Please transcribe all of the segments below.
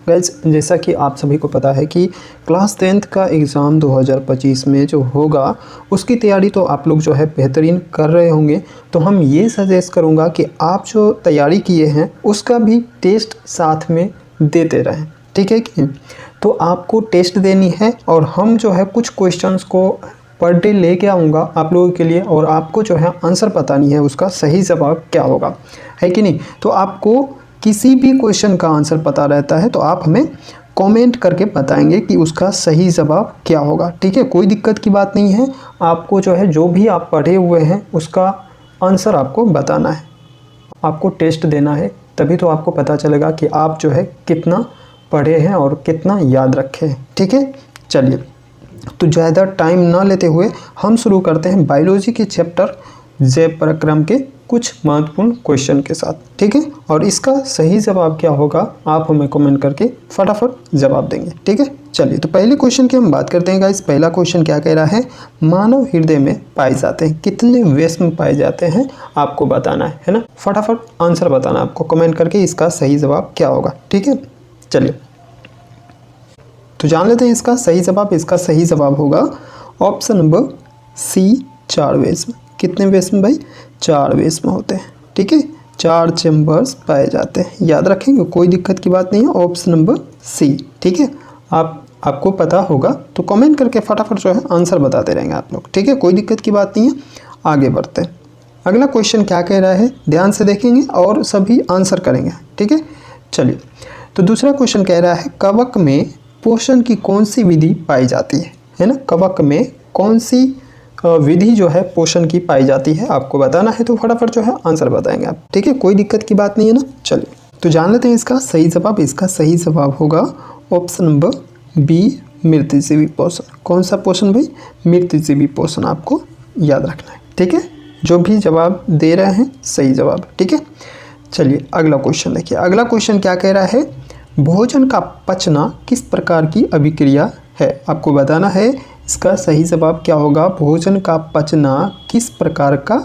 Guys, जैसा कि आप सभी को पता है कि क्लास 10th का एग्ज़ाम 2025 में जो होगा उसकी तैयारी तो आप लोग जो है बेहतरीन कर रहे होंगे। तो हम ये सजेस्ट करूँगा कि आप जो तैयारी किए हैं उसका भी टेस्ट साथ में देते रहें, ठीक है कि? तो आपको टेस्ट देनी है और हम जो है कुछ क्वेश्चंस को पर डे लेके आऊँगा आप लोगों के लिए, और आपको जो है आंसर पता नहीं है उसका सही जवाब क्या होगा, है कि नहीं? तो आपको किसी भी क्वेश्चन का आंसर पता रहता है तो आप हमें कमेंट करके बताएंगे कि उसका सही जवाब क्या होगा, ठीक है? कोई दिक्कत की बात नहीं है। आपको जो है जो भी आप पढ़े हुए हैं उसका आंसर आपको बताना है, आपको टेस्ट देना है, तभी तो आपको पता चलेगा कि आप जो है कितना पढ़े हैं और कितना याद रखे हैं, ठीक है? चलिए, तो ज़्यादा टाइम ना लेते हुए हम शुरू करते हैं बायोलॉजी के चैप्टर जैव प्रक्रम के कुछ महत्वपूर्ण क्वेश्चन के साथ, ठीक है? और इसका सही जवाब क्या होगा आप हमें कमेंट करके फटाफट जवाब देंगे, ठीक है? चलिए, तो पहले क्वेश्चन की हम बात करते हैं गाइस। पहला क्वेश्चन क्या कह रहा है? मानव हृदय में पाए जाते हैं कितने वैष्म पाए जाते हैं आपको बताना है ना? फटाफट आंसर बताना आपको कमेंट करके, इसका सही जवाब क्या होगा, ठीक है? चलिए, तो जान लेते हैं इसका सही जवाब। इसका सही जवाब होगा ऑप्शन नंबर सी, 4 वैष्म। कितने वैष्म भाई? 4 वैष्म होते हैं, ठीक है? 4 चैम्बर्स पाए जाते हैं, याद रखेंगे, कोई दिक्कत की बात नहीं है। ऑप्शन नंबर सी, ठीक है? आपको पता होगा तो कमेंट करके फटाफट जो है आंसर बताते रहेंगे आप लोग, ठीक है? कोई दिक्कत की बात नहीं है। आगे बढ़ते हैं। अगला क्वेश्चन क्या कह रहा है ध्यान से देखेंगे और सभी आंसर करेंगे, ठीक है? चलिए, तो दूसरा क्वेश्चन कह रहा है कवक में पोषण की कौन सी विधि पाई जाती है ना? कवक में कौन सी विधि जो है पोषण की पाई जाती है आपको बताना है, तो फटाफट जो है आंसर बताएंगे आप, ठीक है? कोई दिक्कत की बात नहीं है ना? चलिए, तो जान लेते हैं इसका सही जवाब। इसका सही जवाब होगा ऑप्शन नंबर बी, मृतजीवी पोषण। कौन सा पोषण भाई? मृतजीवी पोषण, आपको याद रखना है, ठीक है? जो भी जवाब दे रहे हैं सही जवाब, ठीक है? चलिए, अगला क्वेश्चन देखिए। अगला क्वेश्चन क्या कह रहा है? भोजन का पचना किस प्रकार की अभिक्रिया है आपको बताना है। इसका सही जवाब क्या होगा? भोजन का पचना किस प्रकार का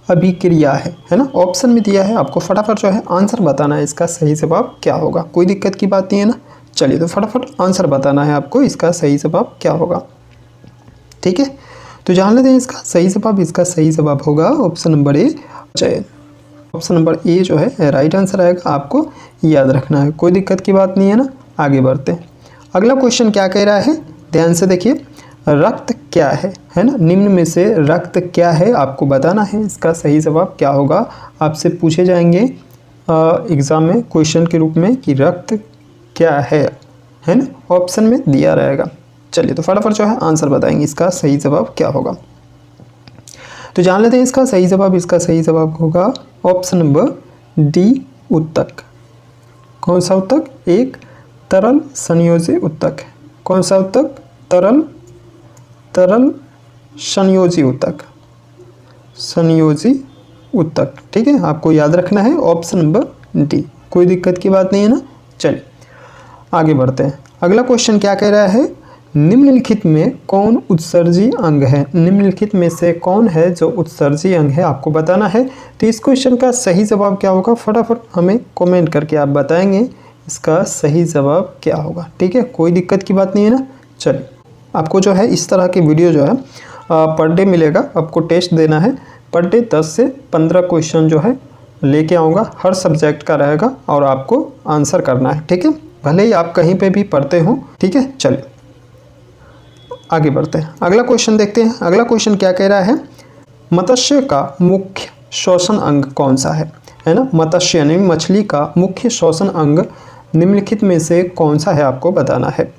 अभिक्रिया है ना? ऑप्शन में दिया है, आपको फटाफट जो है आंसर बताना है इसका सही जवाब क्या होगा। कोई दिक्कत की बात नहीं है ना? चलिए, तो फटाफट आंसर बताना है आपको इसका सही जवाब क्या होगा, ठीक है? तो जान लेते हैं इसका सही जवाब। इसका सही जवाब होगा ऑप्शन नंबर ए, चयन। ऑप्शन नंबर ए जो है राइट आंसर आएगा, आपको याद रखना है, कोई दिक्कत की बात नहीं है ना? आगे बढ़ते हैं। अगला क्वेश्चन क्या कह रहा है ध्यान से देखिए। रक्त क्या है ना? निम्न में से रक्त क्या है आपको बताना है। इसका सही जवाब क्या होगा? आपसे पूछे जाएंगे एग्ज़ाम में क्वेश्चन के रूप में कि रक्त क्या है ना? ऑप्शन में दिया रहेगा। चलिए, तो फटाफट जो है आंसर बताएंगे इसका सही जवाब क्या होगा। तो जान लेते हैं इसका सही जवाब। इसका सही जवाब होगा ऑप्शन नंबर डी, उत्तक। कौन सा उत्तक? एक तरल संयोजी उत्तक। कौन सा उत्तक? तरल संयोजी उत्तक, संयोजी उत्तक, ठीक है? आपको याद रखना है ऑप्शन नंबर डी, कोई दिक्कत की बात नहीं है ना? चलिए, आगे बढ़ते हैं। अगला क्वेश्चन क्या कह रहा है? निम्नलिखित में कौन उत्सर्जी अंग है? निम्नलिखित में से कौन है जो उत्सर्जी अंग है आपको बताना है। तो इस क्वेश्चन का सही जवाब क्या होगा? फटाफट हमें कमेंट करके आप बताएंगे इसका सही जवाब क्या होगा, ठीक है? कोई दिक्कत की बात नहीं है ना? चलिए, आपको जो है इस तरह की वीडियो जो है पर डे मिलेगा, आपको टेस्ट देना है पर डे 10 से 15 क्वेश्चन जो है लेके आऊँगा, हर सब्जेक्ट का रहेगा और आपको आंसर करना है, ठीक है? भले ही आप कहीं पे भी पढ़ते हो, ठीक है? चलिए, आगे बढ़ते हैं। अगला क्वेश्चन देखते हैं। अगला क्वेश्चन क्या कह रहा है? मत्स्य का मुख्य श्वसन अंग कौन सा है ना? मत्स्य यानी मछली का मुख्य श्वसन अंग निम्नलिखित में से कौन सा है आपको बताना है।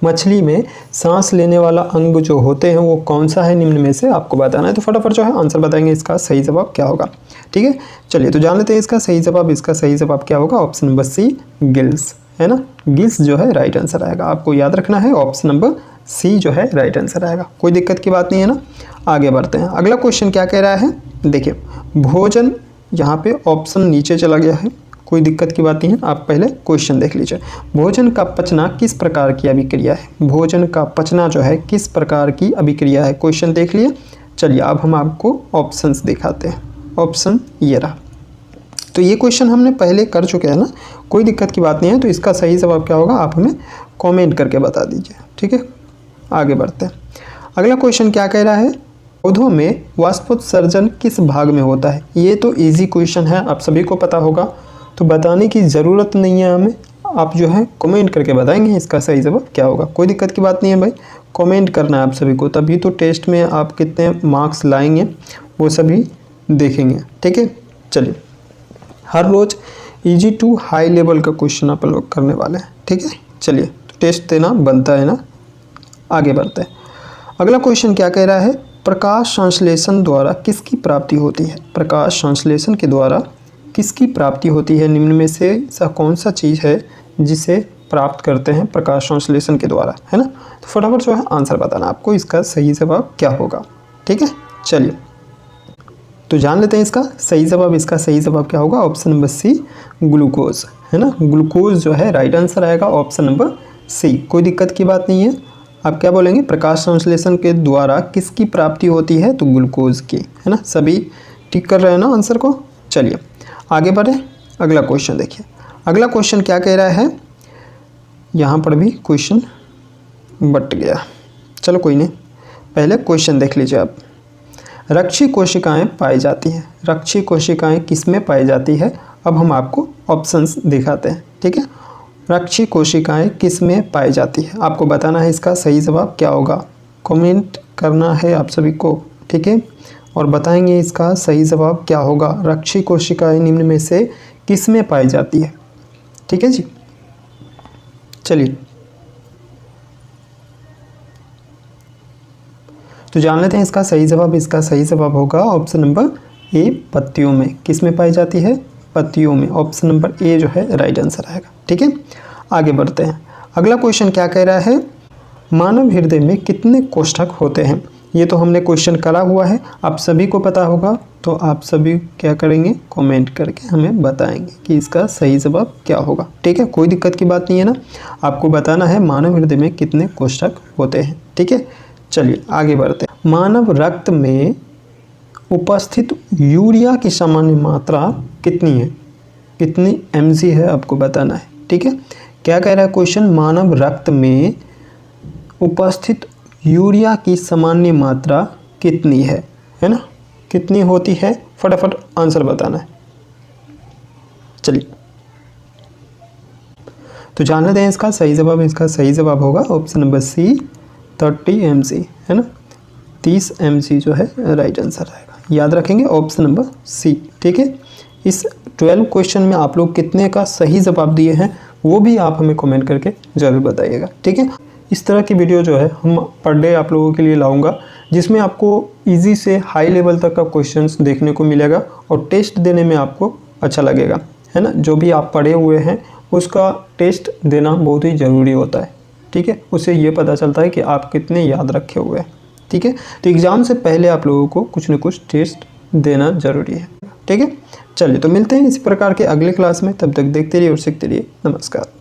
मछली में सांस लेने वाला अंग जो होते हैं वो कौन सा है निम्न में से आपको बताना है। तो फटाफट जो है आंसर बताएंगे इसका सही जवाब क्या होगा, ठीक है? चलिए, तो जान लेते हैं इसका सही जवाब। इसका सही जवाब क्या होगा? ऑप्शन नंबर सी, गिल्स, है ना? गिल्स जो है राइट आंसर आएगा, आपको याद रखना है ऑप्शन नंबर सी जो है राइट आंसर आएगा, कोई दिक्कत की बात नहीं है ना? आगे बढ़ते हैं। अगला क्वेश्चन क्या कह रहा है? देखिए, भोजन, यहाँ पे ऑप्शन नीचे चला गया है, कोई दिक्कत की बात नहीं है, आप पहले क्वेश्चन देख लीजिए। भोजन का पचना किस प्रकार की अभिक्रिया है? भोजन का पचना जो है किस प्रकार की अभिक्रिया है? क्वेश्चन देख लिए। चलिए, अब हम आपको ऑप्शंस दिखाते हैं। ऑप्शन ये रहा, तो ये क्वेश्चन हमने पहले कर चुके हैं ना, कोई दिक्कत की बात नहीं है। तो इसका सही जवाब क्या होगा आप हमें कमेंट करके बता दीजिए, ठीक है। आगे बढ़ते हैं। अगला क्वेश्चन क्या कह रहा है, पौधों में वाष्पोत्सर्जन किस भाग में होता है। ये तो इजी क्वेश्चन है, आप सभी को पता होगा, तो बताने की ज़रूरत नहीं है हमें, आप जो है कमेंट करके बताएंगे इसका सही जवाब क्या होगा। कोई दिक्कत की बात नहीं है भाई, कमेंट करना है आप सभी को, तभी तो टेस्ट में आप कितने मार्क्स लाएंगे वो सभी देखेंगे, ठीक है। चलिए, हर रोज़ इजी टू हाई लेवल का क्वेश्चन आप लोग करने वाले हैं, ठीक है। चलिए, तो टेस्ट देना बनता है ना। आगे बढ़ते हैं। अगला क्वेश्चन क्या कह रहा है, प्रकाश संश्लेषण द्वारा किसकी प्राप्ति होती है। प्रकाश संश्लेषण के द्वारा किसकी प्राप्ति होती है, निम्न में से ऐसा कौन सा चीज़ है जिसे प्राप्त करते हैं प्रकाश संश्लेषण के द्वारा, है ना। तो फटाफट जो है आंसर बताना आपको, इसका सही जवाब क्या होगा, ठीक है। चलिए, तो जान लेते हैं इसका सही जवाब। इसका सही जवाब क्या होगा, ऑप्शन नंबर सी, ग्लूकोज, है ना। ग्लूकोज जो है राइट आंसर आएगा, ऑप्शन नंबर सी। कोई दिक्कत की बात नहीं है। आप क्या बोलेंगे, प्रकाश संश्लेषण के द्वारा किसकी प्राप्ति होती है, तो ग्लूकोज की, है ना। सभी ठीक कर रहे हैं ना आंसर को। चलिए आगे बढ़े। अगला क्वेश्चन देखिए, अगला क्वेश्चन क्या कह रहा है, यहाँ पर भी क्वेश्चन बट गया, चलो कोई नहीं, पहले क्वेश्चन देख लीजिए आप। रक्षी कोशिकाएं पाई जाती हैं, रक्षी कोशिकाएं किस में पाई जाती है। अब हम आपको ऑप्शंस दिखाते हैं, ठीक है। रक्षी कोशिकाएं किस में पाई जाती है, आपको बताना है इसका सही जवाब क्या होगा। कमेंट करना है आप सभी को, ठीक है, और बताएंगे इसका सही जवाब क्या होगा। रक्षी कोशिकाएं निम्न में से किस में पाई जाती है, ठीक है जी। चलिए, तो जान लेते हैं इसका सही जवाब। इसका सही जवाब होगा ऑप्शन नंबर ए, पत्तियों में। किस में पाई जाती है, पत्तियों में। ऑप्शन नंबर ए जो है राइट आंसर आएगा, ठीक है। आगे बढ़ते हैं। अगला क्वेश्चन क्या कह रहा है, मानव हृदय में कितने कोष्ठक होते हैं। ये तो हमने क्वेश्चन करा हुआ है, आप सभी को पता होगा, तो आप सभी क्या करेंगे, कमेंट करके हमें बताएंगे कि इसका सही जवाब क्या होगा, ठीक है। कोई दिक्कत की बात नहीं है ना, आपको बताना है मानव हृदय में कितने कोष्ठक होते हैं, ठीक है। चलिए आगे बढ़ते हैं। मानव रक्त में उपस्थित यूरिया की सामान्य मात्रा कितनी है, कितनी mg है आपको बताना है, ठीक है। क्या कह रहा है क्वेश्चन, मानव रक्त में उपस्थित यूरिया की सामान्य मात्रा कितनी है ना, कितनी होती है, फटाफट आंसर बताना है। चलिए, तो जान लेते हैं इसका सही जवाब। इसका सही जवाब होगा ऑप्शन नंबर सी, 30 mg, है ना। 30 mg जो है राइट आंसर आएगा, याद रखेंगे ऑप्शन नंबर सी, ठीक है। इस 12 क्वेश्चन में आप लोग कितने का सही जवाब दिए हैं वो भी आप हमें कमेंट करके ज़रूर बताइएगा, ठीक है। इस तरह की वीडियो जो है हम पर डे आप लोगों के लिए लाऊंगा, जिसमें आपको इजी से हाई लेवल तक का क्वेश्चंस देखने को मिलेगा और टेस्ट देने में आपको अच्छा लगेगा, है ना। जो भी आप पढ़े हुए हैं उसका टेस्ट देना बहुत ही ज़रूरी होता है, ठीक है। उससे ये पता चलता है कि आप कितने याद रखे हुए हैं, ठीक है। तो एग्ज़ाम से पहले आप लोगों को कुछ न कुछ टेस्ट देना ज़रूरी है, ठीक है। चलिए, तो मिलते हैं इसी प्रकार के अगले क्लास में, तब तक देखते रहिए और सीखते रहिए। नमस्कार।